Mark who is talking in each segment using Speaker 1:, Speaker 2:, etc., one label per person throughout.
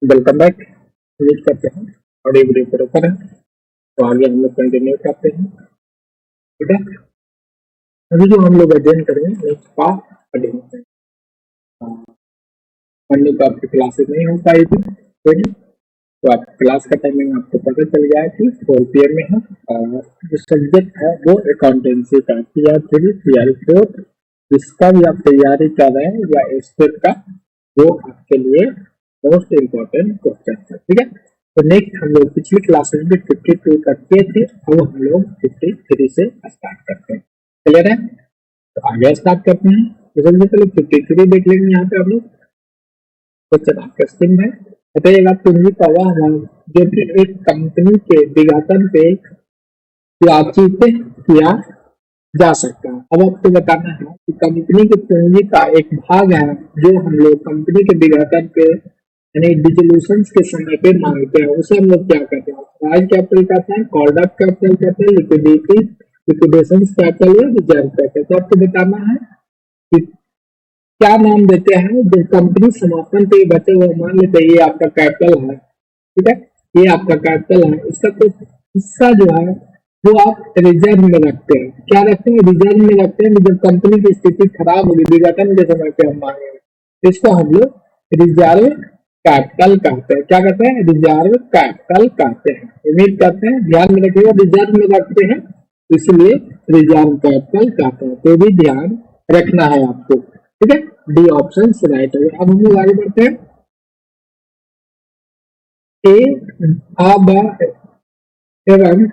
Speaker 1: Welcome back. उम्मीद करते हैं और ये वीडियो पर ऊपर है तो आगे हम लोग कंटिन्यू करते हैं। ठीक है, अभी जो हम लोग अध्ययन करेंगे नेक्स्ट पार्ट अध्ययन पढ़ने को आपकी क्लासेस नहीं हो पाई थी। ठीक है, तो आप क्लास का टाइमिंग आपको पता चल गया है कि 4 PM में है और जो सब्जेक्ट है वो अकाउंटेंसी का TR3 TR4 जिसका भी आप तैयारी कर रहे हैं या स्टेट का वो आपके लिए मोस्ट इम्पोर्टेंट क्वेश्चन है। ठीक है, तो नेक्स्ट हम लोग पिछली क्लासेस में 52 तक किए थे, अब हम लोग 53 से स्टार्ट करते हैं। क्लियर है, तो आगे स्टार्ट करते हैं। तो सबसे पहले 53 देख लेंगे। यहाँ पे हम लोग क्वेश्चन आपका स्क्रीन में बताइएगा, पूंजी का वह जो कि एक कंपनी के विघटन पे याचित किया जा सकता है। अब आपको बताना है कि कंपनी की पूंजी का एक भाग है जो हम लोग कंपनी के विघटन पे यानी डिसोल्यूशन के समय पे मांगते हैं, उसे हम लोग क्या कहते हैं? राइज कैपिटल कहते हैं, कॉल्ड अप कैपिटल कहते हैं, लिक्विडिटी लिक्विडेशन कैपिटल या रिजर्व कैपिटल। तो आपको बताना है कि क्या नाम देते हैं जो कंपनी समापन पे बचे हुए, मान लेते हैं ये आपका कैपिटल है। ठीक है, ये आपका कैपिटल है, इसका कुछ हिस्सा जो है वो आप रिजर्व में रखते हैं। क्या रखते हैं? रिजर्व में रखते हैं। जब कंपनी की स्थिति खराब होगी विघटन के समय पे हम मांगेंगे, इसको हम लोग रिजर्व कैपिटल कहते हैं। क्या कहते हैं? रिजर्व कैपिटल कहते हैं। उम्मीद करते हैं ध्यान में रखिएगा, रिजर्व में रखते हैं इसलिए रिजर्व कैपिटल कहते हैं, तो भी ध्यान रखना है आपको। ठीक है, डी ऑप्शन राइट है। अब हम लोग आगे बढ़ते हैं। ए एवं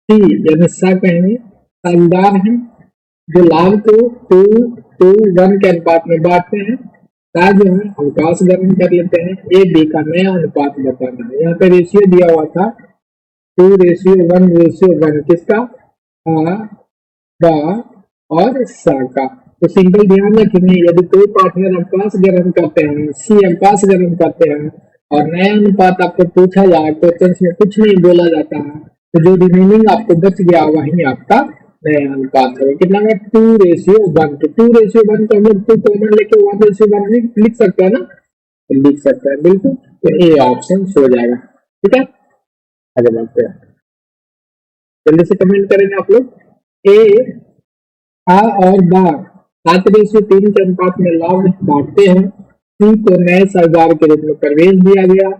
Speaker 1: सी यानी सा कहेंगे साझेदार है जो लाभ को 2:1 के अनुपात में बांटते हैं। सा जो है अवकाश ग्रहण कर लेते हैं। ए बी का नया अनुपात बताना है। यहाँ पे रेशियो दिया हुआ था 2:1 किसका? बा और सा का। तो सिंपल ध्यान रखेंगे, यदि कोई पार्टनर अवकाश ग्रहण करते हैं, सी अवकाश ग्रहण करते हैं और नया अनुपात आपको पूछा जाए, क्वेश्चन में कुछ नहीं बोला जाता है, तो जो रिमेनिंग आपको बच गया वही आपका नया अनुपात है। कितना है? 2:1। तो 2:1 को हम लोग 2 कॉमन लेके 1:1 लिख सकते हैं ना? तो लिख सकते हैं बिल्कुल। तो ए ऑप्शन हो जाएगा। ठीक है, आगे बढ़ते हैं। जल्दी से कमेंट करेंगे आप लोग। ए आ और बा 7:3 के अनुपात में लाभ बांटते हैं। सी को नए सरदार के रूप में प्रवेश दिया गया।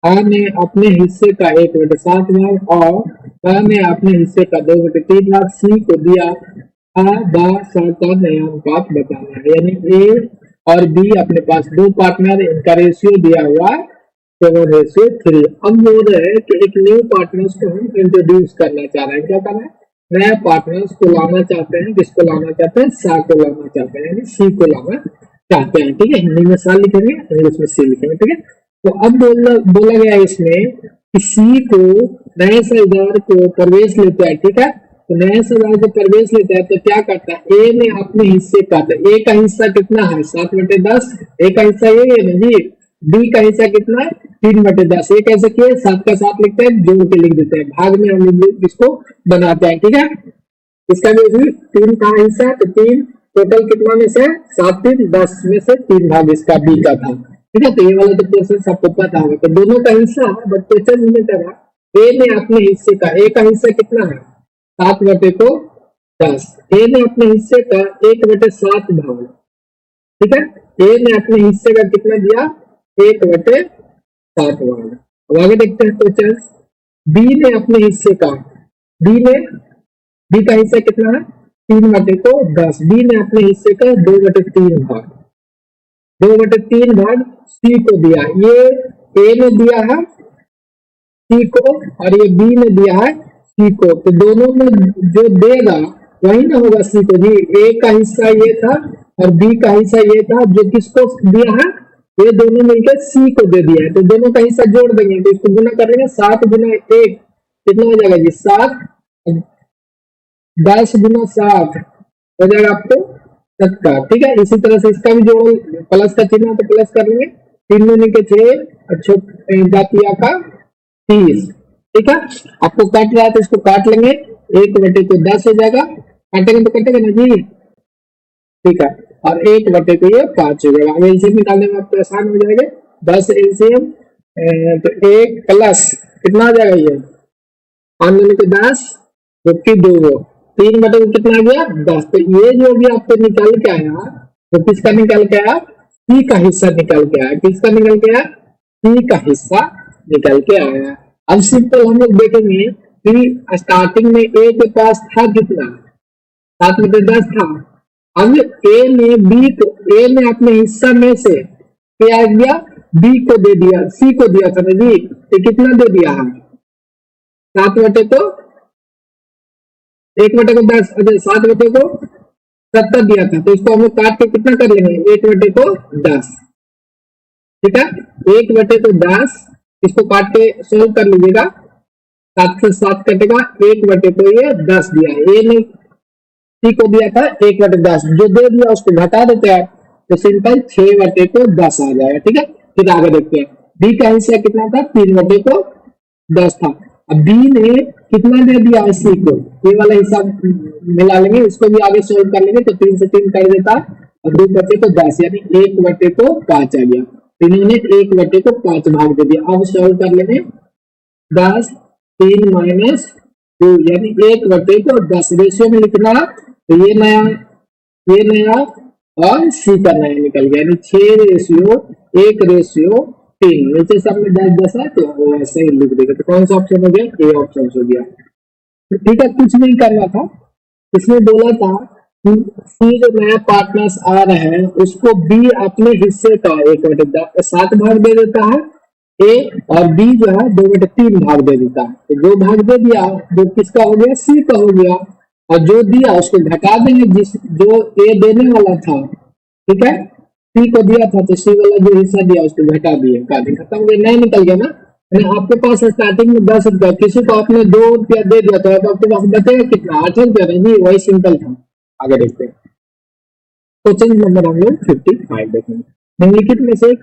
Speaker 1: आ ने अपने हिस्से का 1/7 भाग और बा ने अपने हिस्से का 2/3 भाग सी को दिया। आ बा सा का नया अनुपात बताना है, यानी ए और बी अपने पास दो पार्टनर, इनका रेशियो दिया हुआ है 7:3। अब बोल रहे हैं कि एक न्यू पार्टनर्स को हम इंट्रोड्यूस करना चाह रहे हैं। क्या करना है? नया पार्टनर्स को लाना चाहते हैं। किसको लाना चाहते हैं? सा को लाना चाहते हैं, यानी सी को लाना चाहते हैं। ठीक है, हिंदी में सा लिखेंगे, इंग्लिश में सी लिखेंगे। ठीक है, तो अब बोला गया इसमें कि सी को नए साझेदार को प्रवेश लेता है। ठीक है, तो नए साझेदार को प्रवेश लेता है तो क्या करता है? ए ने अपने हिस्से का, ए का हिस्सा कितना है? 7/10। ए का हिस्सा ये है ना जी। बी का हिस्सा कितना है? 3/10। ये कैसे किए? 7 का 7 लिखते हैं, जोड़ के लिख देते हैं, भाग में हम लोग इसको बनाते हैं। ठीक है, इसका भी 3 का हिस्सा है तो 3 टोटल कितना में से? 7 3 10 में से 3 भाग इसका बी का था। ठीक है, तो ये वाला तो क्वेश्चन आपको पता होगा, तो दोनों का हिस्सा है, बट क्वेश्चन में करा ए ने अपने हिस्से का, ए का हिस्सा कितना है? 7/10। ए ने अपने हिस्से का 1/7 भाग। ठीक है, ए ने अपने हिस्से का कितना दिया? 1/7 भाग। अब आगे देखते हैं क्वेश्चन। बी ने अपने हिस्से का, बी का हिस्सा कितना है? 3/10। बी ने अपने हिस्से का 2/3 भाग, 2/3 भाग सी को दिया। ये ए ने दिया है सी को और ये बी ने दिया है सी को, तो दोनों में जो देगा वही ना होगा सी को जी। ए का हिस्सा ये था और बी का हिस्सा ये था, जो किसको दिया है? ये दोनों मिलकर सी को दे दिया है, तो दोनों का हिस्सा जोड़ देंगे, तो इसको गुना कर लेंगे। 7 गुना 1 कितना हो जाएगा जी? 7। 10 गुना 7 हो जाएगा आपको 70। ठीक है, इसी तरह से इसका भी जोड़, प्लस का चिन्ह तो प्लस कर लेंगे। 3 दूनी के 6 जातिया का 30। ठीक है, आपको काट रहा है तो इसको काट लेंगे, 1/10 हो जाएगा। काटेंगे तो कटेगा ना जी। ठीक है, और 1/5 हो जाएगा। एलसीएम निकालने में आपको आसान हो जाएगा। 10 एलसीएम तो 1 प्लस कितना आ जाएगा ये 5 दूनी को 10 जबकि 2 3 बटे को कितना आ गया 10। तो ये जो भी आपको निकल के आया तो किसका निकल के आया सी का हिस्सा निकल के आया। किसका निकल के आया सी का हिस्सा निकल के आया। अब सिंपल हम लोग देखेंगे कि स्टार्टिंग में ए के पास था कितना 7 बटे 10 था। अब ए ने बी को ए ने अपने हिस्सा में से क्या दिया बी को दे दिया सी को दिया था ना जी। तो कितना दे दिया है 7 बटे को 1 बटे को 10 अच्छा 7 बटे को 70 दिया था। तो इसको हम लोग काट के कितना कर लेंगे 1 बटे को 10 ठीक है 1 बटे को 10 इसको काट के सोल्व कर लीजिएगा 7 से 7 कटेगा 1 बटे को ये 10 दिया ए ने सी को दिया था 1 बटे 10 जो दे दिया उसको घटा देते हैं तो सिंपल 6 बटे को 10 आ जाएगा। ठीक है फिर आगे देखते हैं बी का हिस्सा कितना था 3 बटे को 10 था। अब बी ने कितना दे दिया है सी को ये वाला हिसाब मिला लेंगे इसको भी आगे सोल्व कर लेंगे तो 3 से 3 कर देता और 2 बटे को 10 यानी 1 बटे को 5 आ गया। इन्होंने 1 बटे को 5 भाग दे दिया। अब सोल्व कर लेंगे 10 3 माइनस 2 यानी 1 बटे को 10 रेशियो में लिखना तो ये नया और सी का नया निकल गया यानी 6 रेशियो 1 रेशियो 3 नीचे सब में 10 10 है तो वो ऐसे ही लिख देगा। तो कौन सा ऑप्शन हो गया ए ऑप्शन हो गया। तो ठीक है कुछ नहीं करना था इसमें बोला था कि सी जो नया पार्टनर्स आ रहे हैं उसको बी अपने हिस्से का 1 बटे 7 भाग दे देता है ए और बी जो है 2 बटे 3 भाग दे देता है। तो जो भाग दे दिया जो किसका हो गया सी का हो गया और जो दिया उसको घटा देंगे जिस जो ए देने वाला था ठीक है सी को दिया था तो सी वाला जो हिस्सा दिया उसको घटा दिए कहानी खत्म हो गया नहीं निकल गया ना। आपके पास स्टार्टिंग में 10 रुपया किसी को आपने 2 रुपया दे दिया तो आपके पास बचेगा कितना 8 रुपया नहीं वही सिंपल था। आगे देखते हैं क्वेश्चन नंबर हम लोग 55 देखेंगे निम्नलिखित में से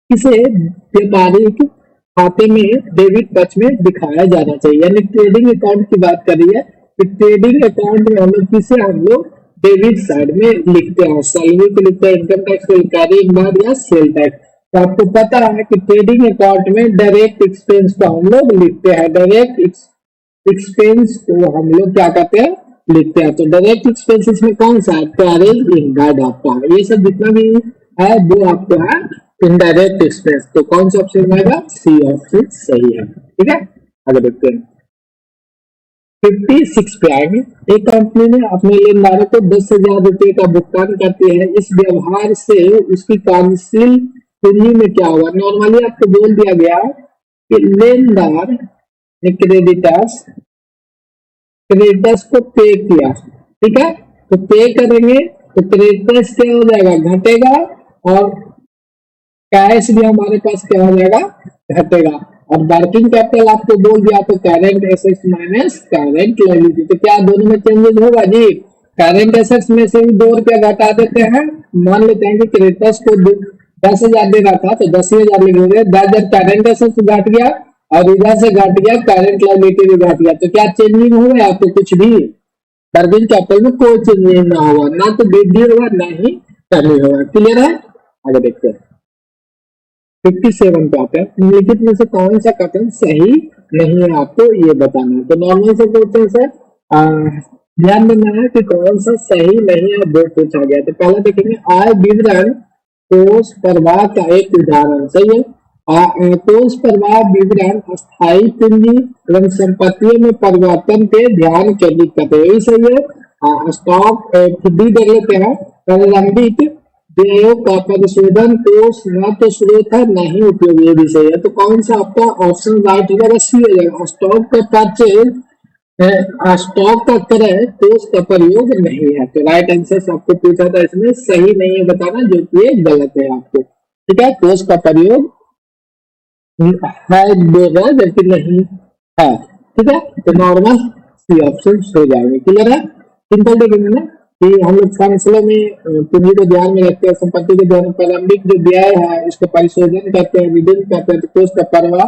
Speaker 1: किसे व्यापारिक खाते में डेबिट पक्ष में दिखाया जाना चाहिए यानी ट्रेडिंग अकाउंट की बात कर रही है कि ट्रेडिंग अकाउंट में हम लोग किसे हम लोग डेबिट साइड में लिखते हैं सैलरी को लिखते हैं इनकम टैक्स को कैरिंग बाद या सेल टैक्स। तो आपको पता है कि ट्रेडिंग अकाउंट में डायरेक्ट एक्सपेंस को हम लोग लिखते हैं डायरेक्ट एक्सपेंस को हम लोग क्या कहते हैं लिखते हैं। तो डायरेक्ट एक्सपेंसेस में कौन सा है कैरिंग इन बैड आपका ये सब जितना भी है वो आपको है इनडायरेक्ट एक्सपेंस। तो कौन सा ऑप्शन आएगा सी ऑप्शन सही है। ठीक है आगे देखते हैं 56 पे आएंगे एक कंपनी ने अपने लेनदारों को 10,000 रुपए का भुगतान करती है इस व्यवहार से उसकी कार्यशील पूंजी में क्या होगा। नॉर्मली आपको बोल दिया गया कि लेनदार ने क्रेडिटर्स को पे किया ठीक है तो पे करेंगे तो क्रेडिटर्स क्या हो जाएगा घटेगा और कैश भी हमारे पास क्या हो जाएगा घटेगा और वर्किंग कैपिटल आपको बोल दिया तो current assets minus current liability. तो क्या दोनों में चेंजेस होगा जी करंट एसेट्स में से भी 2 रुपया घटा देते हैं। मान लेते हैं कि क्रेडिटर्स को 10,000 देना था तो 10,000 लिखेंगे 10,000 करंट एसेट्स घट गया और इधर से घट गया करंट लायबिलिटी भी घट गया। तो क्या चेंजिंग हो गया आपको कुछ भी वर्किंग कैपिटल में कोई चेंजिंग ना होगा ना तो वृद्धि होगा ना ही कमी होगा। क्लियर है आगे देखते हैं 57 पे आते हैं निम्नलिखित में से कौन सा कथन सही नहीं है आपको ये बताना है। तो नॉर्मल से क्वेश्चन से ध्यान देना है कि कौन सा सही नहीं है वो पूछा गया। तो पहला देखेंगे आय विवरण कोष प्रवाह का एक उदाहरण सही है कोष प्रवाह विवरण स्थायी पूंजी एवं संपत्तियों में परिवर्तन पे ध्यान केंद्रित करते हैं सही है। स्टॉक डी देख लेते हैं प्रारंभिक व्ययों का परिशोधन कोष न तो स्रोत है न ही उपयोग ये भी सही है। तो कौन सा आपका ऑप्शन राइट हो जाएगा सी हो जाएगा स्टॉक का परचेज स्टॉक का क्रय कोष का प्रयोग नहीं है। तो राइट आंसर आपको पूछा था इसमें सही नहीं है बताना जो कि गलत है आपको ठीक है कोष का प्रयोग है देगा जबकि नहीं है ठीक है। तो नॉर्मल सी ऑप्शन हो जाएंगे। क्लियर है सिंपल देखेंगे ना कि हम लोग फैसलों में पूंजी को ध्यान में रखते हैं संपत्ति के ध्यान प्रारंभिक जो व्यय है उसको परिशोधन करते हैं विभिन्न करते हैं तो कोष का प्रवाह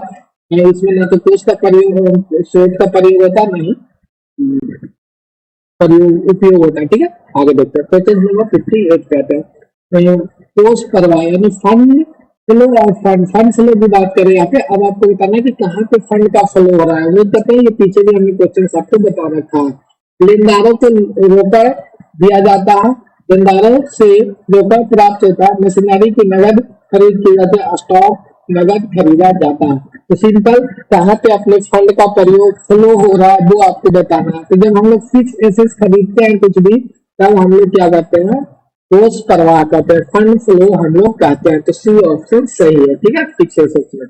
Speaker 1: इसमें ना तो कोष का प्रयोग स्रोत का प्रयोग होता नहीं उपयोग होता है। ठीक है आगे देखते हैं क्वेश्चन नंबर 58 कहते हैं कोष प्रवाह यानी fund flow of fund, fund flow की बात करें यहाँ पे। अब आपको बताना है कि कहाँ पे फंड का फ्लो हो रहा है। वो कहते हैं, ये पीछे भी हमने क्वेश्चन आपको बता रखा है। लेनदारों को रोकड़ दिया जाता है, लेनदारों से रोकड़ प्राप्त होता है, मशीनरी की नगद खरीद की जाती है, स्टॉक नगद खरीदा जाता है। तो सिंपल कहाँ पे अपने फंड का प्रयोग फ्लो हो रहा है वो आपको बताना है। तो जब हम लोग फिक्स एसेट्स खरीदते हैं कुछ भी, तब हम लोग क्या करते हैं, कोष प्रवाह कहते हैं, फंड फ्लो हम लोग कहते हैं। तो सी ऑप्शन सही है, ठीक है, फिक्स एसेट्स में।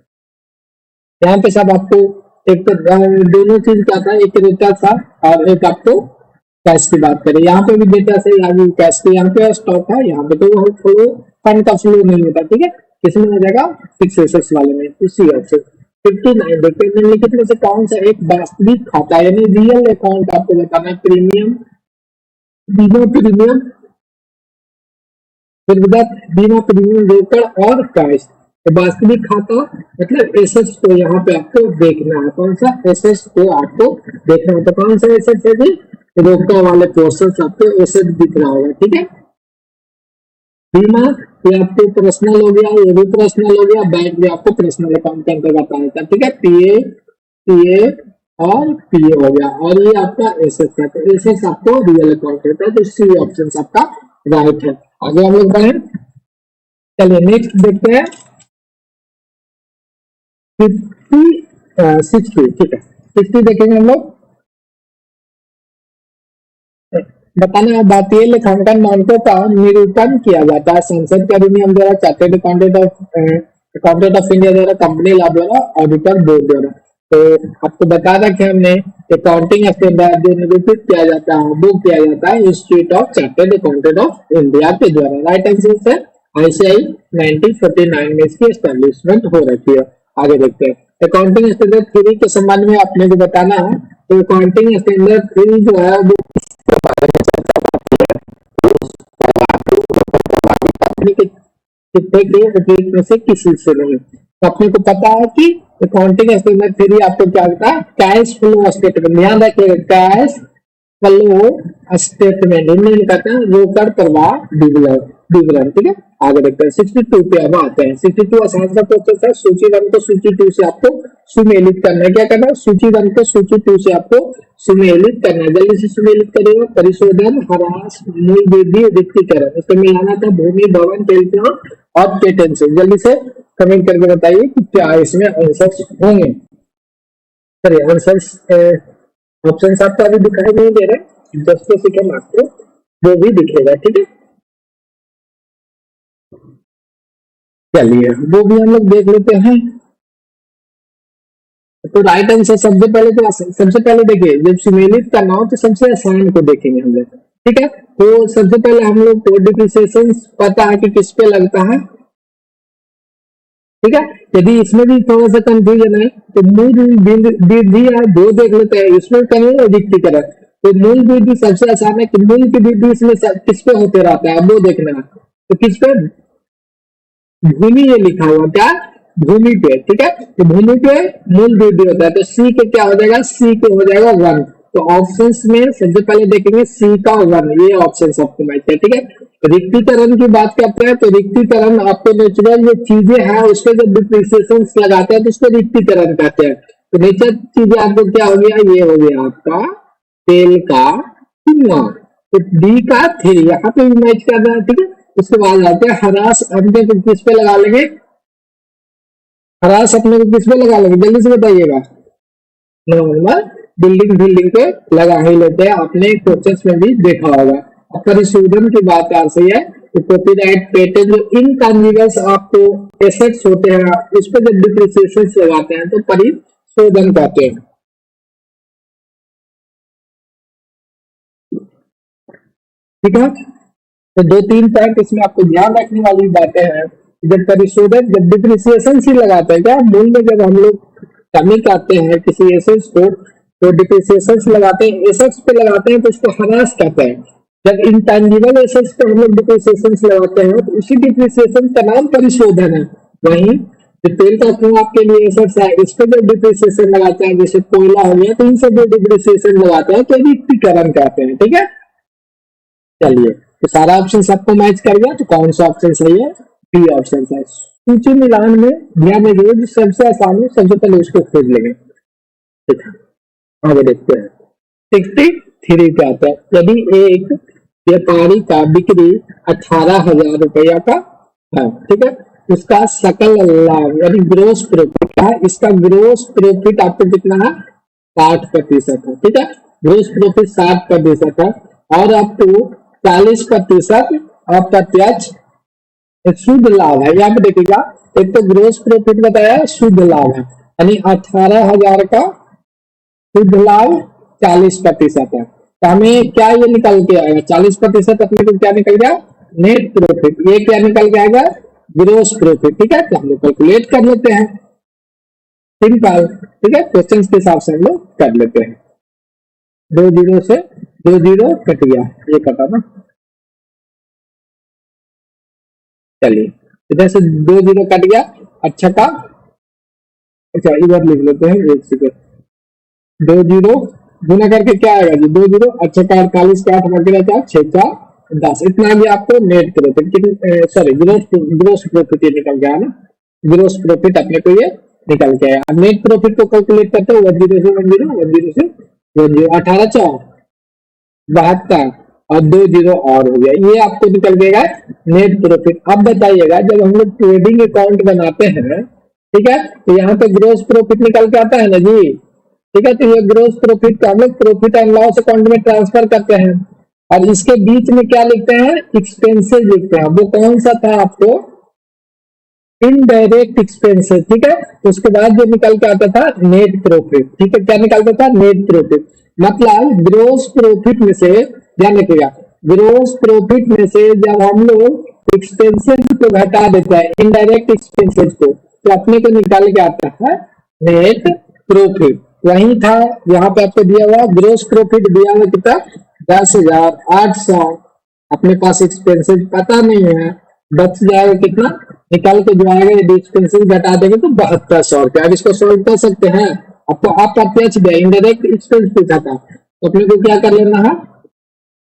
Speaker 1: यहाँ पे सब आपको एक तो दोनों चीज क्या था, एक डेटा था और एक आपको कैश की बात करें। यहाँ पे भी डेटा से, यहाँ भी कैश की, यहाँ पे स्टॉक है, यहाँ पे तो फ्लो फंड का फ्लो नहीं होता, ठीक है। किसमें हो जाएगा, फिक्स एसेट्स वाले में। तो सी ऑप्शन। 59 देखते हैं, निम्नलिखित में से कौन सा एक वास्तविक खाता यानी रियल अकाउंट आपको बताना है। प्रीमियम, बीमा प्रीमियम, बीमा प्रीमियम, रोकड़ और कैश। तो वास्तविक खाता मतलब एसेट्स को यहाँ पे आपको देखना है, कौन सा एसेट्स को आपको देखना है। तो कौन सा एसेट्स है जी, रोकड़ वाले पोर्शन आपको एसेट दिख रहा होगा, ठीक है। बीमा ये आपको पर्सनल हो गया, ये भी पर्सनल हो गया, बैंक भी आपको पर्सनल अकाउंट के अंतर्गत आता है, ठीक है। पीए, पीए और पीए हो गया, और ये आपका एसेट्स है। तो एसेट्स आपको रियल अकाउंट होता है। तो सी ऑप्शन आपका राइट है। आगे हम लोग बढ़े, चलिए नेक्स्ट देखते हैं 60, ठीक है। 60 देखेंगे हम लोग। बताना है, भारतीय लेखांकन मानकों का निरूपण किया जाता है संसद के अधिनियम द्वारा, चार्टर्ड अकाउंटेंट ऑफ इंडिया द्वारा, कंपनी लॉ द्वारा, ऑडिटर बोर्ड द्वारा। तो आपको बता रखे हमने, अकाउंटिंग स्टैंडर्ड जो निरूपित किया जाता है वो किया जाता है institute of chartered accountant of India के द्वारा। राइट आंसर है आईसीआई 1949 में इसकी एस्टेब्लिशमेंट हो रखी है। आगे देखते हैं, अकाउंटिंग स्टैंडर्ड 3 के संबंध में आपने को बताना है। तो अकाउंटिंग स्टैंडर्ड 3 जो है वो में से किसी से नहीं। तो अपने को पता है कि अकाउंटिंग स्टैंडर्ड 3 आपको क्या होता है, कैश फ्लो स्टेटमेंट। ध्यान रखिएगा, कैश फ्लो स्टेटमेंट इन्हें कहते हैं रोकड़ प्रवाह विवरण, ठीक है। आगे देखते हैं 62 पे अब आते हैं। 62 आसान सा प्रोसेस है, सूची 1 को सूची 2 से आपको सुमेलित करना है। क्या करना है, सूची 1 को सूची 2 से आपको सुमेलित करना है। जल्दी से सुमेलित करिएगा। परिशोधन, ह्रास, मूल वृद्धि, रिक्तीकरण, इसको मिलाना था भूमि, भवन, टेलीफोन और पेटेंट। जल्दी से कमेंट करके बताइए कि क्या इसमें आंसर्स होंगे। चलिए आंसर्स, ऑप्शन आपको अभी दिखाई नहीं दे रहे, जस्ट सेकेंड आपको वो भी दिखेगा, ठीक है। चलिए वो भी हम लोग देख लेते हैं। तो राइट आंसर सबसे पहले देखिए, जब सुमेलित करना हो तो सबसे आसान को देखेंगे हम लोग, ठीक है। तो सबसे पहले हम लोग को डिप्रिसिएशन पता है कि किस पे लगता है, ठीक है। यदि इसमें भी थोड़ा सा कंफ्यूजन है तो मूल वृद्धि है दो देख लेते हैं, इसमें करेंगे रिक्तीकरण। तो मूल वृद्धि सबसे आसान है कि मूल की वृद्धि इसमें किस पे होते रहता है वो देखना है। तो किस पे, भूमि, ये लिखा हुआ क्या, भूमि पे, ठीक है। तो भूमि पे मूल वृद्धि होता है। तो सी के क्या हो जाएगा, सी के हो जाएगा 1। तो ऑप्शंस में सबसे पहले देखेंगे सी का 1, ये ऑप्शन आपको मैच है, ठीक है। रिक्तीकरण की बात करते हैं तो रिक्तीकरण आपको नेचुरल जो चीजें हैं उस पर जब डिप्रिसिएशन लगाते हैं तो उसको रिक्तीकरण कहते हैं। तो नेचर चीजें आपको क्या हो गया, ये हो गया आपका तेल का धुआं। तो डी का 3 यहाँ पे भी मैच कर रहा है, ठीक है। उसके बाद आते हैं ह्रास, अपने को किस पे लगा लेंगे, ह्रास अपने को किस पे लगा लेंगे, जल्दी से बताइएगा। नॉर्मल बिल्डिंग पे लगा ही लेते हैं, आपने क्वेश्चन में भी देखा होगा। परिशोधन की बात ऐसी है कि कॉपीराइट, पेटेंट, जो इनटैंजिबल्स आपको एसेट्स होते हैं उस पर जब डिप्रिसिएशन लगाते हैं तो परिशोधन कहते हैं, ठीक है। तो 2-3 पॉइंट इसमें आपको ध्यान रखने वाली बातें हैं। जब परिशोधन, जब डिप्रिसिएशन ही लगाते हैं, क्या मूल में जब हम लोग कमी करते हैं किसी एसेट्स को तो डिप्रिसिएशन लगाते हैं, एसेट्स पे लगाते हैं तो उसको ह्रास कहते हैं। जब इंटेंजिबल एसेट्स पे हम लोग डिप्रिसिएशन लगाते हैं तो उसी डिप्रिसिएशन का नाम परिशोधन है। वहीं जो तेल का कुआं आपके लिए एसेट्स है, इस पे जब डिप्रिसिएशन लगाते हैं, जैसे कोयला हो गया, तो इन सब डिप्रिसिएशन लगाते हैं तो रिक्तीकरण कहते हैं, ठीक है। चलिए, तो सारा ऑप्शन सबको मैच कर गया, तो कौन सा ऑप्शन सही है, बी ऑप्शन है। सूची मिलान में ध्यान रखिए, जो सबसे आसान है सबसे पहले उसको खोज लेंगे। ठीक है, आगे देखते हैं। 63 पे आता है, यदि एक व्यापारी का बिक्री 18,000 रुपया का है, ठीक है, उसका सकल लाभ यानी ग्रोस प्रॉफिट का, इसका ग्रोस प्रॉफिट आपको कितना है, 60% है। ठीक है, ग्रोस प्रॉफिट 60% है, और आपको 40% अप्रत्यक्ष शुद्ध लाभ है। यहाँ पे देखिएगा, एक तो ग्रोस प्रॉफिट बताया, शुद्ध लाभ है, यानी 18,000 का शुद्ध लाभ 40% है। तो हमें क्या ये निकल के आएगा, 40% अपने को क्या निकल गया, नेट प्रॉफिट। ये क्या निकल के आएगा, ग्रोस प्रॉफिट। ठीक है, तो हम लोग कैलकुलेट कर लेते हैं, सिंपल। ठीक है, क्वेश्चन के हिसाब से हम लोग कर लेते हैं। 2 जीरो से 2 जीरो कट गया, ये कटा ना, चलिए इधर से 2 जीरो कट गया। अच्छा का, अच्छा इधर लिख लेते हैं, 1 सेकंड। 2 जीरो गुना करके क्या आएगा जी, 2 जीरो, अच्छा का 48 का 8 बाकी रहता है 6 का 10, इतना भी आपको net profit, sorry gross profit ये निकल गया ना, ग्रोस प्रॉफिट अपने को ये निकल के आया। अब नेट प्रॉफिट को कैलकुलेट करते हैं, 1 जीरो से 1 जीरो, 1 जीरो से 1 जीरो, 18 4 72 और 2 जीरो और हो गया, ये आपको निकल गया नेट प्रॉफिट। अब बताइएगा, जब हम लोग ट्रेडिंग अकाउंट बनाते हैं, ठीक है, तो यहाँ पे ग्रोस प्रॉफिट निकल के आता है ना जी। ठीक है, तो ये ग्रोस प्रॉफिट का हम लोग प्रॉफिट एंड लॉस अकाउंट में ट्रांसफर करते हैं, और इसके बीच में क्या लिखते हैं, एक्सपेंसेस लिखते हैं। वो कौन सा था आपको, इनडायरेक्ट एक्सपेंसेस। ठीक है, उसके बाद जो निकल के आता था नेट प्रॉफिट। ठीक है, क्या निकलता था, नेट प्रॉफिट। मतलब ग्रोस प्रॉफिट में से, ध्यान रखिएगा, ग्रोस प्रॉफिट में से जब हम लोग एक्सपेंसेस को घटा देते हैं, इनडायरेक्ट एक्सपेंसेस को, तो अपने को निकाल के आता है नेट प्रॉफिट। वही था यहाँ पे आपको दिया हुआ ग्रोस प्रॉफिट दिया हुआ कितना, 10,800। अपने पास एक्सपेंसेस पता नहीं है, बच जाएगा कितना, निकाल के जो आएगा, यदि एक्सपेंसेस घटा देंगे तो 7200 रुपया। अब इसको सोल्व कर सकते हैं। अब तो आप प्रत्यक्ष दिया, इनडायरेक्ट एक्सपेंस पूछा था, तो अपने को क्या कर लेना है,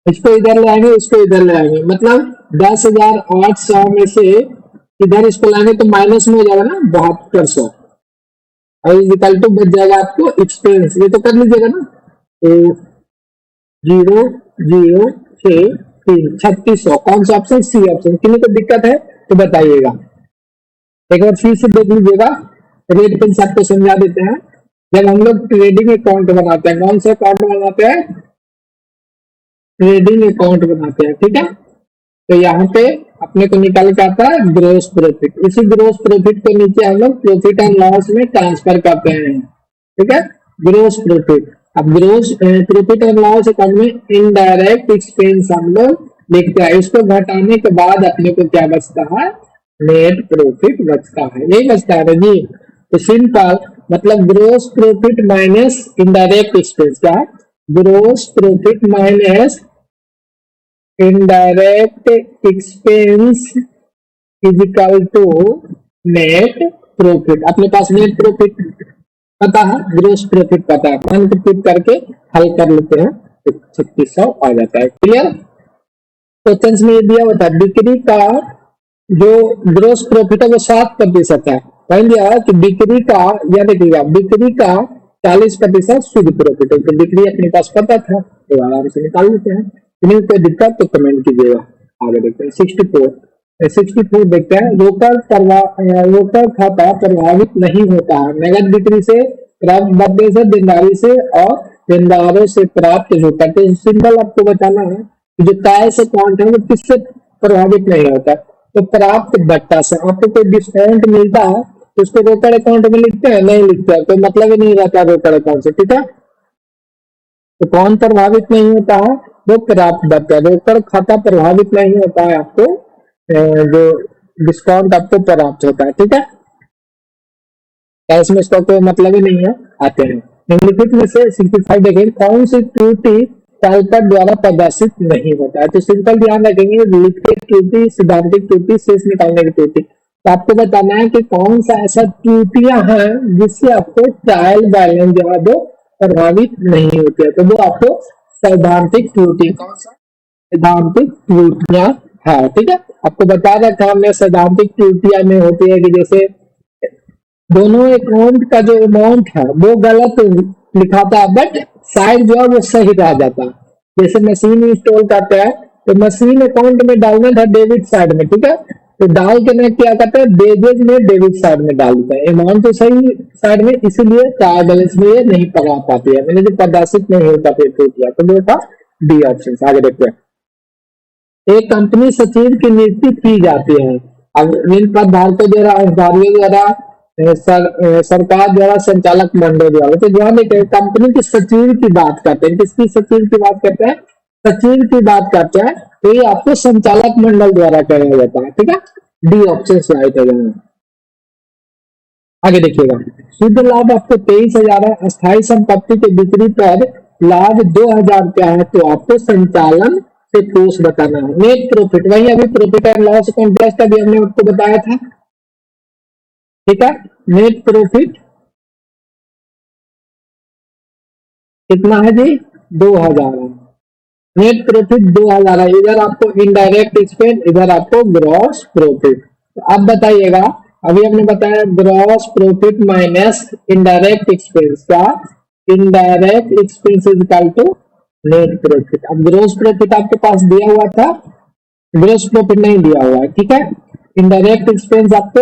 Speaker 1: इसको इधर ले आएंगे, इसको इधर ले आएंगे, मतलब 10,800 में से इधर इसको लाएंगे तो माइनस में हो जाएगा ना 7200, और इक्वल टू बच जाएगा आपको एक्सपेंस। ये तो कर लीजिएगा ना, तो 0,0,6,3 3600, कौन सा ऑप्शन, सी ऑप्शन। किन्हीं को दिक्कत है तो बताइएगा, एक बार फिर से देख लीजिएगा, रेट पेन आपको समझा देते हैं। जब हम लोग ट्रेडिंग अकाउंट बनाते हैं, कौन सा अकाउंट बनाते हैं, ट्रेडिंग अकाउंट बनाते हैं, ठीक है, तो यहाँ पे अपने को निकाल के आता है ग्रोस प्रॉफिट। इसी ग्रोस प्रॉफिट को नीचे हम लोग प्रॉफिट एंड लॉस में ट्रांसफर करते हैं। ठीक है, ग्रोस प्रॉफिट। अब gross profit and loss account में इनडायरेक्ट एक्सपेंस हम लोग लिखते हैं, इसको घटाने के बाद अपने को क्या बचता है, नेट प्रॉफिट बचता है, यही बचता है ना जी। तो सिंपल, मतलब gross profit minus indirect expense, क्या है, gross profit minus indirect expense is equal to net profit. अपने पास नेट प्रॉफिट पता है, ग्रोस प्रॉफिट पता है, पुट करके हल कर लेते हैं, 3600 आ जाता है। क्लियर, क्वेश्चन में ये दिया होता है बिक्री का जो ग्रोस प्रॉफिट है वो 7% है, कहेंगे कि बिक्री का, या देखिएगा बिक्री का 40% शुद्ध प्रॉफिट है, तो बिक्री अपने पास पता था, तो आराम से निकाल लेते हैं। नहीं कोई दिक्कत तो कमेंट कीजिएगा। आगे देखते हैं 64 देखते हैं, रोकड़ खाता प्रभावित नहीं होता है नगद बिक्री से, प्राप्त बदले से, देनदारी से और देनदारों से प्राप्त होता है। तो सिंपल आपको बताना है कि जो कैश अकाउंट है वो किससे प्रभावित नहीं होता, तो प्राप्त बट्टा से। आपको कोई डिस्काउंट मिलता है तो उसको रोकड़ अकाउंट में लिखते हैं, नहीं लिखते हैं, कोई मतलब ही नहीं रहता रोकड़ अकाउंट से। ठीक है, तो कौन प्रभावित नहीं होता है, वो प्राप्त बट्टा। रोकड़ खाता प्रभावित नहीं होता है आपको, जो डिस्काउंट आपको प्राप्त होता है। ठीक है, कैश में इसका कोई मतलब ही नहीं है, आते हैं निम्नलिखित में से 65 देखेंगे कौन सी त्रुटि कैलकुलेटर द्वारा प्रदर्शित नहीं होता है। तो सिंपल ध्यान रखेंगे, लिखित त्रुटि, सिद्धांतिक त्रुटि, शेष निकालने की त्रुटि। तो आपको बताना है कि कौन सा ऐसा त्रुटियां हैं जिससे आपको ट्रायल बैलेंस जो है वो प्रभावित नहीं होती है, तो वो आपको सैद्धांतिक त्रुटि, कौन सा, सैद्धांतिक त्रुटियां हाँ ठीक है, आपको बता रखा हमने सैद्धांतिक त्रुटियां में होती है कि जैसे दोनों अकाउंट का जो अमाउंट है वो गलत लिखाता है, बट साइड जो है वो सही रह जाता है। जैसे मशीन इंस्टॉल करते हैं तो मशीन अकाउंट में डालना था डेबिट साइड में, ठीक है, तो डाल के ना क्या करते हैं, वेजेज में डेबिट साइड में डालते हैं, अमाउंट तो सही साइड में, इसीलिए ट्रायल बैलेंस में ये नहीं पकड़ा पाती है, मैंने जो प्रदर्शित नहीं हो पाती है, तो वो था डी ऑप्शन। आगे देखते हैं, एक कंपनी सचिव की नियुक्ति की जाती है। अब इन पदधारकों द्वारा, अधिकारियों द्वारा, सरकार द्वारा, संचालक मंडल द्वारा, तो ध्यान देते कंपनी के सचिव की बात करते हैं, किसकी सचिव की बात करते हैं, सचिव की बात करते हैं, तो ये आपको संचालक मंडल द्वारा किया जाता है, ठीक है, डी ऑप्शन राइट है। आगे देखिएगा, शुद्ध लाभ आपको 23,000 है, अस्थायी संपत्ति के बिक्री पर लाभ 2,000 रुपया है, तो आपको संचालन से कोष बताना है। नेट प्रॉफिट, वही अभी प्रॉफिट एंड लॉस कॉन्टेस्ट अभी हमने आपको बताया था, ठीक है, नेट प्रॉफिट कितना है जी, 2,000 है, नेट प्रॉफिट 2,000 है। इधर आपको इनडायरेक्ट एक्सपेंस, इधर आपको ग्रॉस प्रॉफिट। तो अब बताइएगा, अभी हमने बताया gross profit minus indirect expense, क्या, indirect expense is equal to net profit. अब ग्रॉस प्रॉफिट आपके पास दिया हुआ था, ग्रॉस प्रॉफिट नहीं दिया हुआ है, ठीक है, इनडायरेक्ट एक्सपेंस आपको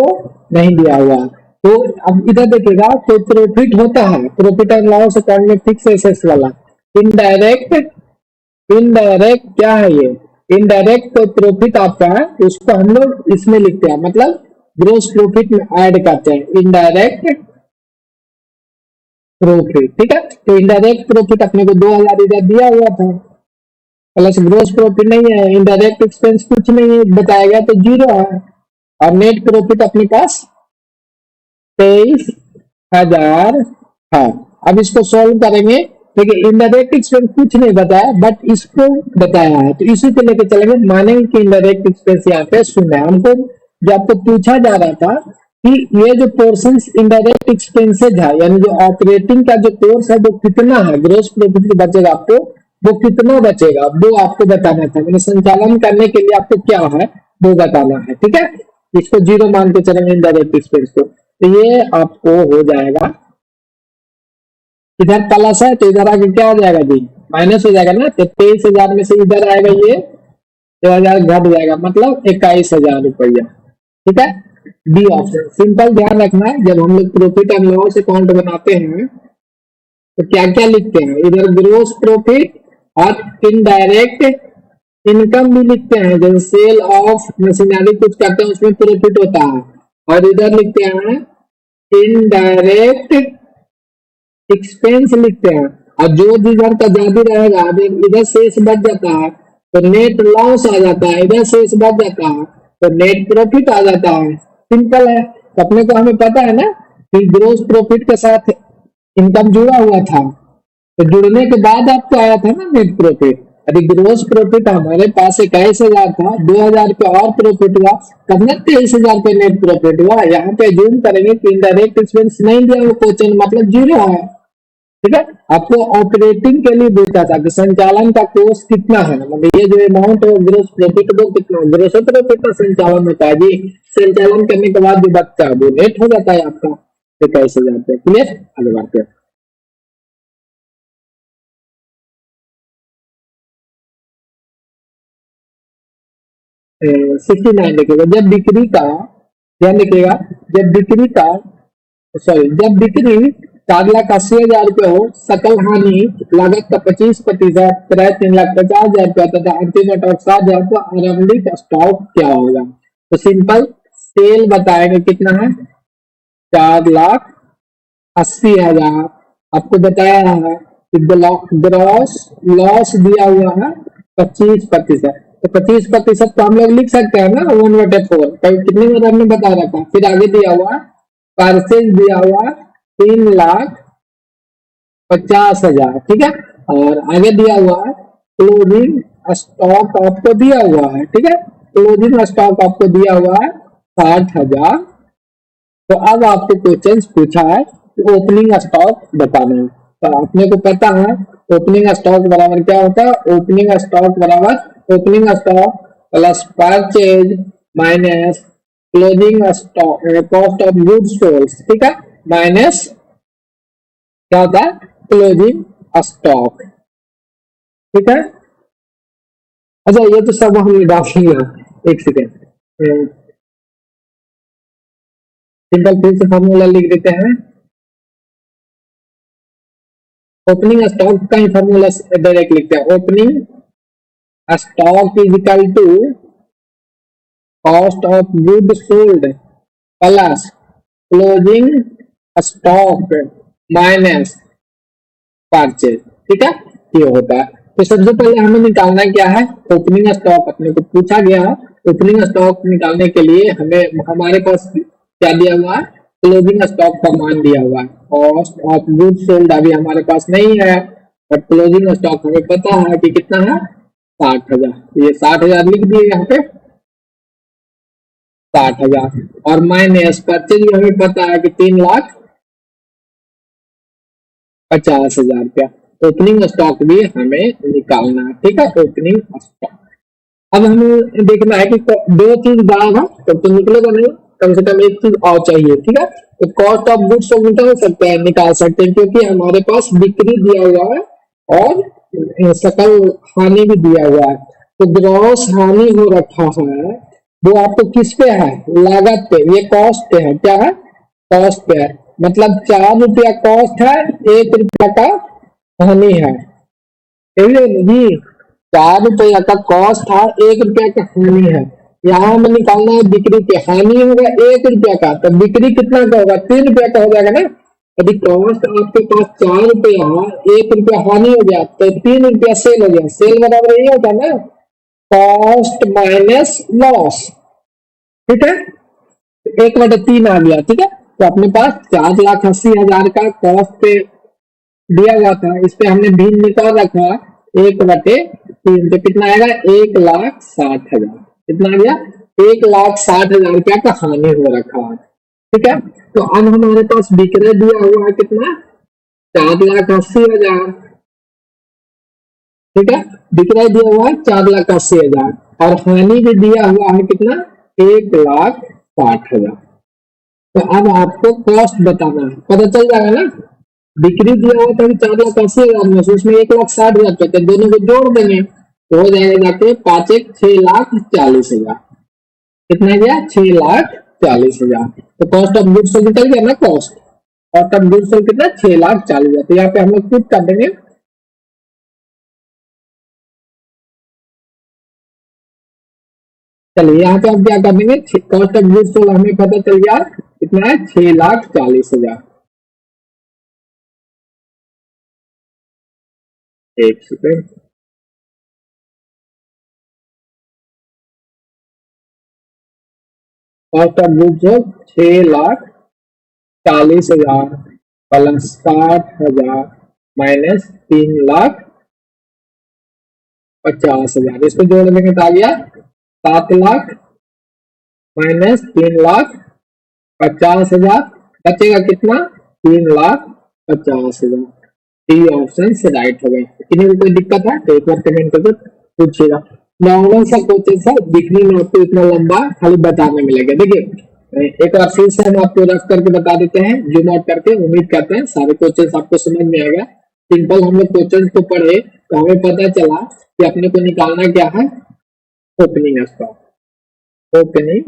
Speaker 1: नहीं दिया हुआ है। तो अब इधर देखिएगा, तो प्रॉफिट होता है, प्रॉफिट एंड लॉस अकाउंट में फिक्स एसेट्स वाला, इनडायरेक्ट, इनडायरेक्ट क्या है ये, इनडायरेक्ट प्रॉफिट आपका है, उसको हम लोग इसमें लिखते हैं, मतलब ग्रोस प्रॉफिट में ऐड करते हैं, इनडायरेक्ट प्रॉफिट, ठीक है। तो इनडायरेक्ट प्रॉफिट अपने को 2,000 इधर दिया हुआ था, प्लस ग्रोस प्रॉफिट नहीं है, इनडायरेक्ट एक्सपेंस कुछ नहीं बताया गया, तो 0 है, और नेट प्रॉफिट अपने पास 23,000 है। अब इसको सॉल्व करेंगे, देखिए इनडायरेक्ट एक्सपेंस कुछ नहीं बताया, बट इसको बताया है, तो इसी को लेकर चलेंगे, मानेंगे कि इनडायरेक्ट एक्सपेंस यहाँ पे 0 है। हमको जो आपको पूछा जा रहा था कि ये जो पोर्शन इनडायरेक्ट एक्सपेंसेज है, यानी जो ऑपरेटिंग का जो कोर्स है वो कितना है, ग्रोस प्रॉफिट बचेगा आपको, वो कितना बचेगा वो आपको बताना था, मैंने संचालन करने के लिए आपको क्या है वो बताना है, ठीक है। इसको 0 मान के चलेंगे इनडायरेक्ट एक्सपेंस को, तो ये आपको हो जाएगा, इधर प्लस है तो इधर आगे क्या आ जाएगा जी, माइनस हो जाएगा ना, तो 23,000 में से इधर आएगा ये 2,000 घट जाएगा, मतलब 21,000 रुपया, ठीक है, बी ऑप्शन। सिंपल ध्यान रखना है, जब हम लोग प्रॉफिट एंड लॉस अकाउंट बनाते हैं तो क्या क्या लिखते हैं, इधर ग्रोस प्रॉफिट और इनडायरेक्ट इनकम भी लिखते हैं, जैसे सेल ऑफ मशीनरी कुछ करते हैं उसमें प्रॉफिट होता है, और इधर लिखते हैं इनडायरेक्ट एक्सपेंस लिखते हैं, और जो इधर का ज्यादा रहेगा इधर शेष बच जाता है तो नेट लॉस आ जाता है, इधर शेष बच जाता है तो नेट प्रॉफिट आ जाता है, सिंपल है। तो अपने को हमें पता है ना कि ग्रोस प्रॉफिट के साथ इनकम जुड़ा हुआ था, तो जुड़ने के बाद आपको आया था ना नेट प्रॉफिट, अरे ग्रोस प्रॉफिट हमारे पास 21,000 था, 2,000 पे और प्रॉफिट हुआ, तब ना 23,000 पे नेट प्रॉफिट हुआ। यहाँ पे जूम करेंगे कि इनडायरेक्ट एक्सपेंस नहीं दिया वो क्वेश्चन, मतलब 0 है, ठीक है। आपको ऑपरेटिंग के लिए पूछा था कि संचालन का कोर्स कितना है, मतलब ये जो अमाउंट है ग्रोस प्रॉफिट वो कितना, ग्रोस प्रॉफिट का संचालन होता है जी, संचालन करने के बाद जो बचता है वो नेट हो जाता है आपका 21,000 पे, क्लियर। आगे बढ़ते हैं, सिक्सटी नाइन देखिएगा, जब बिक्री का, ध्यान देखिएगा, जब बिक्री का, सॉरी, जब बिक्री 4,80,000 रुपये हो, सकल हानि लागत का 25%, क्रय 3,50,000 रुपया तथा अंतिम स्टॉक 7,000 रुपया, आरंभिक स्टॉक क्या होगा, तो सिंपल सेल बताएंगे कितना है, 4,80,000, आपको बताया है कि ग्रॉस लॉस दिया हुआ है 25%, तो 25% तो हम लोग लिख सकते हैं ना 1/4, कितने में हमने बता रखा, फिर आगे दिया हुआ परचेज दिया हुआ 3,50,000, ठीक है, और आगे दिया हुआ है क्लोजिंग स्टॉक आपको दिया हुआ है, ठीक है, क्लोजिंग स्टॉक आपको दिया हुआ है 60,000। तो अब आपको क्वेश्चन पूछा है कि ओपनिंग स्टॉक बताना है, तो अपने को पता है ओपनिंग स्टॉक बराबर क्या होता है, ओपनिंग स्टॉक बराबर opening stock plus purchase minus closing stock cost of goods sold, ठीक है, माइनस क्या होता है क्लोजिंग स्टॉक, ठीक है। अच्छा ये तो सब हमने डाल लिया, एक सेकेंड सिंपल फिर से फॉर्मूला लिख देते हैं। ओपनिंग स्टॉक का ही फॉर्मूला डायरेक्ट लिखते हैं, opening stock is equal to cost of good sold plus closing stock minus purchase, ठीक है, ये होता है। तो सबसे पहले हमें निकालना क्या है, ओपनिंग स्टॉक अपने को पूछा गया है। ओपनिंग स्टॉक निकालने के लिए हमें हमारे पास क्या दिया हुआ है, क्लोजिंग स्टॉक का मान दिया हुआ है। कॉस्ट ऑफ गुड सोल्ड अभी हमारे पास नहीं है, और क्लोजिंग स्टॉक हमें पता है कि कितना है 60,000, ये 60,000 लिख दिए यहाँ पे 60,000, और माइनस परचेज हमें पता है कि 3,50,000 रुपया। ओपनिंग स्टॉक भी हमें निकालना है, ठीक है, ओपनिंग स्टॉक। अब हमें देखना है कि दो चीज गायब है तो निकलेगा नहीं, कम से कम एक चीज और चाहिए, ठीक है। तो कॉस्ट ऑफ गुड्स को निकाल सकते हैं, क्योंकि हमारे पास बिक्री दिया हुआ है और सकल हानि भी दिया हुआ है। तो ग्रॉस हानि हो रखा है वो आपको किस पे है, लागत पे, ये कॉस्ट पे है, क्या है कॉस्ट पे है, मतलब 4 रुपया कॉस्ट है, 1 रुपया का हानि है, जी 4 रुपया का कॉस्ट था, 1 रुपया का हानि है। यहाँ हमें निकालना है बिक्री पे, हानि होगा 1 रुपया का, तो बिक्री कितना का होगा 3 रुपया का हो जाएगा ना। यदि कॉस्ट आपके पास 4 रुपया है, 1 रुपया हानि हो गया तो 3 रुपया सेल हो गया, सेल बराबर यही होता है ना, कॉस्ट माइनस लॉस, ठीक है, 1/3 आ गया, ठीक है। तो अपने पास 4,80,000 का कॉस्ट पे दिया हुआ था, इस पे हमने भिन्न निकाल रखा 1/3, तो कितना आएगा 1,60,000, कितना आ गया 1,60,000 रुपया का हानि हो रखा है, ठीक है। तो अब हमारे पास विक्रय दिया हुआ है कितना 4,80,000, ठीक है, विक्रय दिया हुआ है 4,80,000 और हानि भी दिया हुआ है कितना 1,60,000। तो अब आपको कॉस्ट बताना है, पता चल जाएगा ना, बिक्री दिया हुआ था 4,80,000 में से, उसमें 1,60,000 कहते हैं, दोनों को जोड़ देंगे तो हो जाएगा जाके 5 1 6,40,000, कितना गया 6,40,000। तो कॉस्ट ऑफ गुड्स निकल गया ना, कॉस्ट ऑफ गुड्स कितना 6,40,000। तो यहाँ पे हम लोग पुट कर देंगे, चलिए यहाँ पे हम क्या कर देंगे, कॉस्ट ऑफ गुड्स हमें पता चल गया कितना है 6,40,000। एक second, cost of goods 6,40,000 plus 60,000 minus 3,50,000, इसको जोड़ देंगे तो आ गया 7,00,000 माइनस 3,50,000, बचेगा कितना 3,50,000। डी ऑप्शन से राइट हो गए। किन्हीं को कोई दिक्कत है तो एक बार कमेंट करके पूछिएगा। नॉर्मल सा क्वेश्चन सर, दिखने में आपको इतना लंबा खाली बताने में लगे। देखिए एक बार फिर से हम आपको रफ करके बता देते हैं, जूम आउट करके। उम्मीद करते हैं सारे क्वेश्चन आपको समझ में आएगा। सिंपल हम लोग क्वेश्चन को पढ़े तो हमें पता चला कि अपने को निकालना क्या है, ओपनिंग स्टॉक, ओपनिंग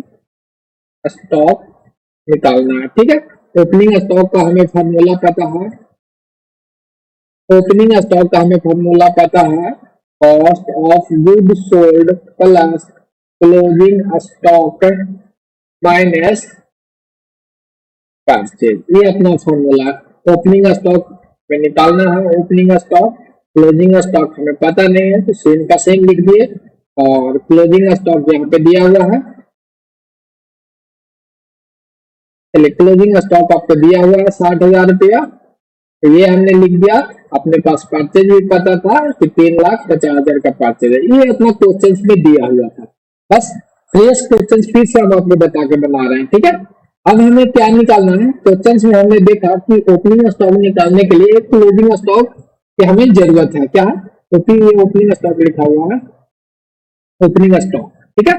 Speaker 1: स्टॉक निकालना है, ठीक है। ओपनिंग स्टॉक का हमें फॉर्मूला पता है, ओपनिंग स्टॉक का हमें फॉर्मूला पता है, cost of good sold plus closing stock minus purchase, ये अपना फॉर्मूला। ओपनिंग स्टॉक में निकालना है ओपनिंग स्टॉक, क्लोजिंग स्टॉक हमें पता नहीं है तो सेम का सेम लिख दिए, और क्लोजिंग स्टॉक यहाँ पे दिया हुआ है, चलिए क्लोजिंग स्टॉक आपको दिया हुआ है 60,000 रुपया, तो ये हमने लिख दिया। अपने पास परचेज भी पता था कि 3,50,000 का परचेज है, ये अपना क्वेश्चन में दिया हुआ था। बस फ्रेश क्वेश्चन फिर से हम आपको बता के बना रहे हैं, ठीक है। अब हमें क्या निकालना है, क्वेश्चन में हमने देखा कि ओपनिंग स्टॉक निकालने के लिए क्लोजिंग स्टॉक की हमें जरूरत है, क्या है, क्योंकि ये ओपनिंग स्टॉक लिखा हुआ है, ओपनिंग स्टॉक, ठीक है।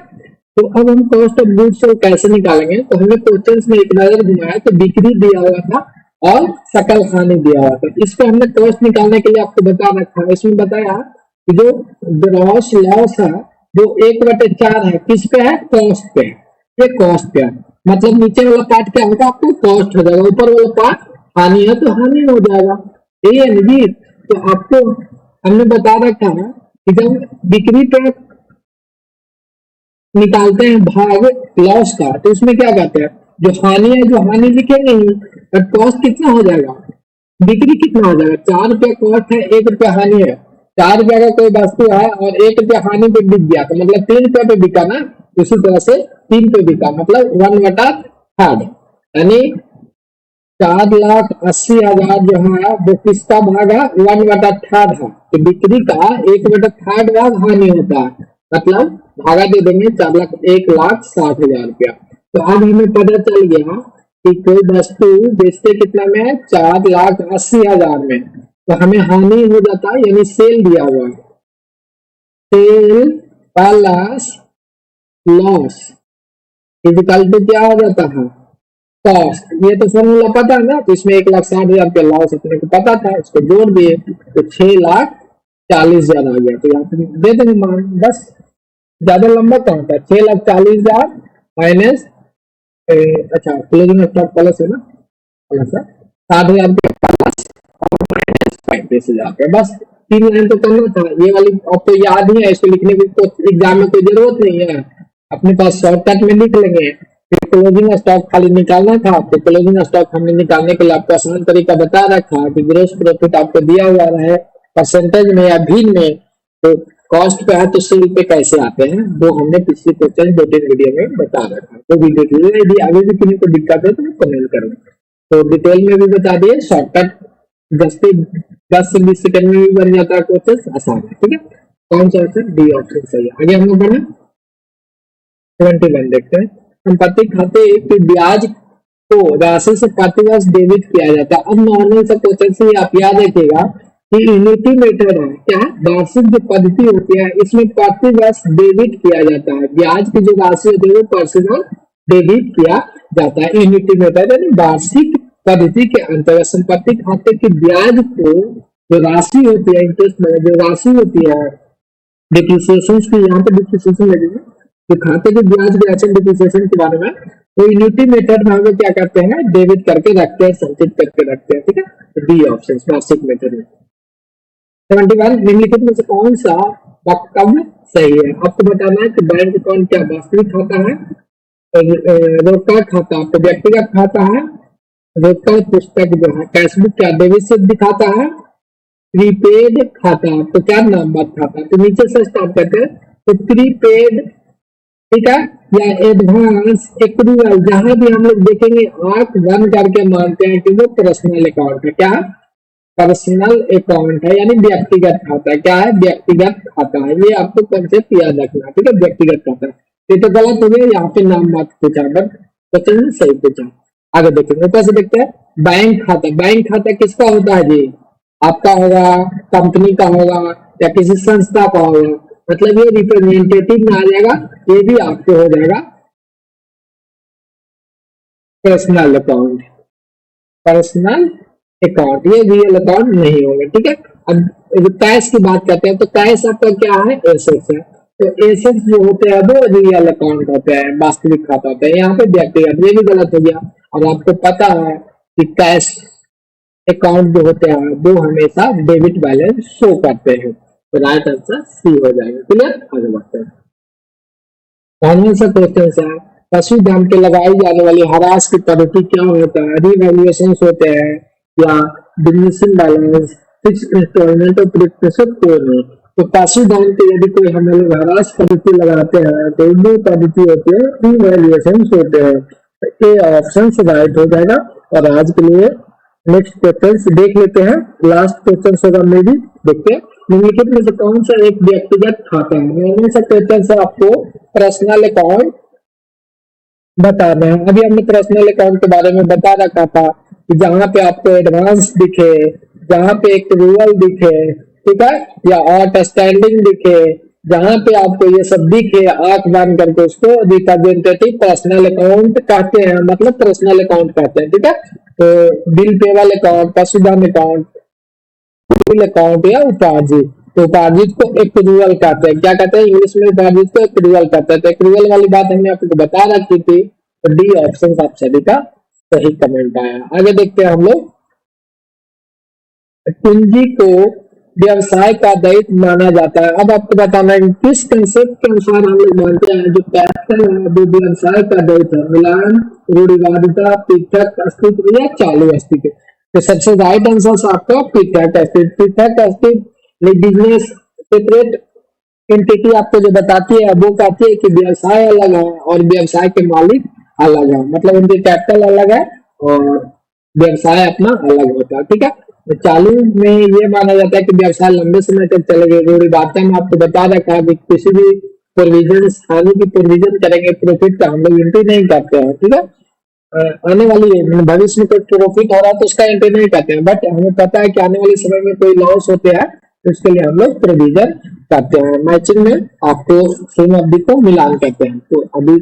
Speaker 1: तो अब हम कॉस्ट ऑफ गुड्स सोल्ड कैसे निकालेंगे, तो हमने क्वेश्चंस में एक नजर घुमाया तो बिक्री दिया हुआ था और सकल हानि दिया हुआ था। इसको हमने कॉस्ट निकालने के लिए आपको बता रखा है, इसमें बताया कि जो ग्रॉस लॉस है जो 1/4 है, किस पे है, कॉस्ट पे है, ये कॉस्ट पे है। मतलब नीचे वाला पार्ट क्या होगा, आपको कॉस्ट हो जाएगा, ऊपर वाला पार्ट हानि है तो हानि हो जाएगा। ये है जी। तो आपको हमने बता रखा है कि जब बिक्री पे निकालते हैं भाग लॉस का, तो उसमें क्या कहते हैं, जो हानि है जो हानि लिखेंगे ही, और कॉस्ट कितना हो जाएगा, बिक्री कितना हो जाएगा, 4 रुपया कॉस्ट है, 1 रुपया हानि है। 4 रुपया का कोई वस्तु है और 1 रुपया हानि पे बिक गया, तो मतलब 3 रुपया पे बिका ना, उसी तरह से 3 पे बिका, मतलब 1/3, यानी 4,80,000 जो है वो किसका भाग है, 1/3 है। तो बिक्री का 1/3 भाग हानि होता है, मतलब भागा दे देंगे 1,60,000 रुपया। तो अब हमें पता चल गया कि कोई वस्तु बेचते कितना में है, 4,80,000 में, तो हमें हानि हो जाता है, यानी सेल दिया हुआ है, sale plus loss equal to क्या हो जाता है, कॉस्ट। ये तो फॉर्मूला पता है ना, तो इसमें 1,60,000 रुपया लॉस अपने को पता था, इसको जोड़ दिए तो 6,40,000 आ गया। तो यहाँ पे दे देंगे मान, बस ज्यादा लंबा कौन था, 6,40,000 माइनस, अच्छा क्लोजिंग स्टॉक प्लस है ना, प्लस है 60,000 प्लस और माइनस 35,000 रुपया। बस 3 लाइन तो करना था, ये वाली अब तो याद ही है, इसको लिखने की तो एग्जाम में कोई जरूरत नहीं है, अपने पास शॉर्टकट में लिख लेंगे। फिर क्लोजिंग स्टॉक खाली निकालना था, तो क्लोजिंग स्टॉक हमने निकालने के लिए आपको आसान तरीका बता रखा कि ग्रोस प्रॉफिट आपको दिया हुआ है परसेंटेज में या भिन्न में, तो कॉस्ट पे है तो सेल पे कैसे आते हैं, वो हमने पिछले क्वेश्चन 2-3 वीडियो में बता रखा है, तो वीडियो के लिए यदि आगे भी किसी को दिक्कत है तो कमेंट करो। तो डिटेल में भी बता दिए, शॉर्टकट 10 से 20 सेकंड में भी बन जाता है क्वेश्चन, आसान है, ठीक है। कौन सा ऑप्शन, डी ऑप्शन सही है। आगे हम लोग बढ़े 71 देखते हैं। संपत्ति खाते के ब्याज को राशि से प्रतिवर्ष डेबिट किया जाता है। अब नॉर्मल सा क्वेश्चन से आप याद रखिएगा कि यूनिटी मेथड है, क्या वार्षिक जो पद्धति होती है इसमें प्रतिवर्ष डेबिट किया जाता है, ब्याज की जो राशि होती है वो प्रतिवर्ष डेबिट किया जाता है। यूनिटी मेथड यानी वार्षिक पद्धति के अंतर्गत संपत्ति खाते के ब्याज को जो राशि होती है, इंटरेस्ट में जो राशि होती है डिप्रिसिएशन की, यहाँ पे डिप्रिसिएशन लगेगा, तो खाते के ब्याज ब्याज डिप्रिसिएशन के बारे में तो यूनिटी मेथड में हम लोग क्या करते हैं, डेबिट करके रखते हैं, संचित करके रखते हैं, ठीक है। तो डी ऑप्शन वार्षिक मेथड में। 71 निम्नलिखित में से कौन सा वक्तव्य सही है, आपको बताना है कि बैंक अकाउंट क्या वास्तविक खाता है, रोकड़ खाता आपको व्यक्तिगत खाता है, रोकड़ पुस्तक जो है कैशबुक क्या डेबिट से दिखाता है, प्रीपेड खाता आपको क्या नाम बात खाता है। तो नीचे से स्टार्ट करते हैं, तो प्रीपेड, ठीक है, या एडवांस एक्रूवल, जहां भी हम लोग देखेंगे आंख बंद करके मानते हैं कि वो पर्सनल अकाउंट है, क्या पर्सनल अकाउंट है, यानी व्यक्तिगत खाता है, क्या है व्यक्तिगत खाता है, ये आपको कंसेप्ट याद रखना, ठीक है, व्यक्तिगत खाता है। ये तो गलत हो गया, यहाँ पे नाम बात पूछा बट क्वेश्चन में सही पूछा। आगे देखेंगे, ऊपर से देखते हैं बैंक खाता। बैंक खाता किसका होता है जी, आपका होगा, कंपनी का होगा या किसी संस्था का होगा, मतलब ये रिप्रेजेंटेटिव में आ जाएगा, ये भी आपको हो जाएगा पर्सनल अकाउंट, पर्सनल अकाउंट, ये रियल अकाउंट नहीं होगा, ठीक है। अब कैश की बात करते हैं, तो कैश आपका क्या है, एसेट्स है, तो एसेट्स जो होते हैं वो रियल अकाउंट होते हैं, वास्तविक खाता होता है, यहाँ पे व्यक्तिगत, ये भी गलत हो गया। और आपको पता है कि कैश अकाउंट जो होते हैं वो हमेशा डेबिट बैलेंस शो करते हैं, तो राइट आंसर सी हो जाएगा, क्लियर। आगे बढ़ते हैं, कौन सा क्वेश्चन है, पशुधन के लगाई जाने वाली हरास की पद्धति क्या होता है, रिवैल्यूएशन होते हैं या डिमिनिशिंग बैलेंस, फिक्स इंस्टॉलमेंट और प्रतिशत कोड है। तो पशुधन के यदि कोई हम लोग हरास पद्धति लगाते हैं तो वो पद्धति होती है रिवैल्यूएशन होते हैं, तो ये ऑप्शन राइट हो जाएगा। और आज के लिए नेक्स्ट क्वेश्चन देख लेते हैं, लास्ट क्वेश्चन होगा मे भी, देखते हैं निम्नलिखित में से कौन सा एक व्यक्तिगत खाता है। मैंने सब क्वेश्चन से आपको पर्सनल अकाउंट बताना है। अभी हमने पर्सनल अकाउंट के बारे में बता रखा था कि जहां पे आपको एडवांस दिखे, जहां पे एक्रूवल दिखे, ठीक है, या आउटस्टैंडिंग दिखे, जहां पे आपको ये सब दिखे आंख बांध करके उसको रिप्रेजेंटेटिव पर्सनल अकाउंट कहते हैं, मतलब पर्सनल अकाउंट कहते हैं, ठीक है। तो बिल पेबल अकाउंट, पशुधन अकाउंट, बिल अकाउंट या उपार्जित, तो उपार्जित को एक्रूअल कहते हैं। क्या कहते हैं इंग्लिश में? उपार्जित को एक्रूअल कहते हैं। तो एक्रूअल वाली बात हमने आपको बता रखी थी। तो डी ऑप्शन आप सभी का सही कमेंट आया। आगे देखते हैं हम लोग। पूंजी को व्यवसाय का दायित्व माना जाता है। अब आपको बताना है किस कंसेप्ट के अनुसार हम लोग मानते हैं जो कैपिटल है वो व्यवसाय का दायित्व है। मिलान, रूढ़िवादिता, पृथक अस्तित्व या चालू अस्तित्व। तो सबसे राइट आंसर आपका पृथक अस्तित्व। पृथक अस्तित्व बिजनेस सेपरेट एंटिटी आपको जो बताती है वो कहती है कि व्यवसाय अलग है और व्यवसाय के मालिक अलग है, मतलब उनके कैपिटल अलग है और व्यवसाय अपना अलग होता है, ठीक है। तो चालू में ये माना जाता है कि व्यवसाय लंबे समय तक चलेगा। रूढ़िवादिता में आपको बता रखा है कि किसी भी प्रोविजन हानि की प्रोविजन करेंगे, प्रॉफिट का हम लोग एंट्री नहीं करते हैं, ठीक है। आने वाली भविष्य में कोई प्रॉफिट हो रहा है तो उसका एंट्री नहीं करते हैं, बट हमें पता है कि आने वाले समय में कोई लॉस होते हैं तो उसके लिए हम लोग प्रोविजन करते हैं। मैचिंग में आपको सेम अवधि को मिलान करते हैं। तो अभी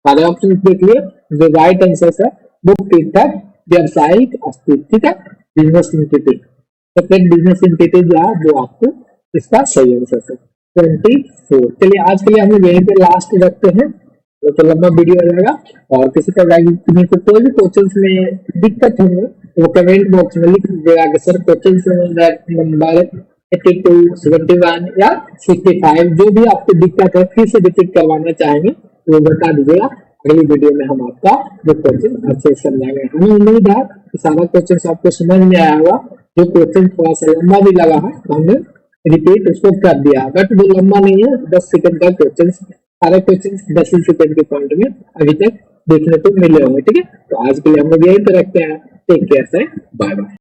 Speaker 1: सारे ऑप्शन देख लिए, जो राइट आंसर है वो पृथक व्यवसायिक अस्तित्व, ठीक है। Business entity, separate business entity जो है वो आपको इसका सही आंसर है 24। चलिए आज के लिए हम लोग यहीं पे लास्ट रखते हैं, तो लंबा वीडियो हो जाएगा। और किसी प्रकार की कोई भी क्वेश्चन में दिक्कत हो तो कमेंट बॉक्स में लिख दीजिएगा कि सर क्वेश्चन नंबर 82, 71 या 65 जो भी आपको दिक्कत है फिर से रिपीट करवाना चाहेंगे तो बता दीजिएगा। अगली वीडियो में हम आपका जो क्वेश्चन अच्छे से समझाएंगे। हमें उम्मीद है कि सारा क्वेश्चन आपको समझ में आया होगा। जो क्वेश्चन थोड़ा सा लंबा भी लगा है तो हमने रिपीट उसको कर दिया, बट वो लंबा नहीं है, 10 सेकंड का क्वेश्चन, सारे क्वेश्चन 10 सेकंड के पॉइंट में अभी तक देखने को मिले होंगे, ठीक है। तो आज के लिए हम लोग यही पे रखते हैं। टेक केयर से, बाय बाय।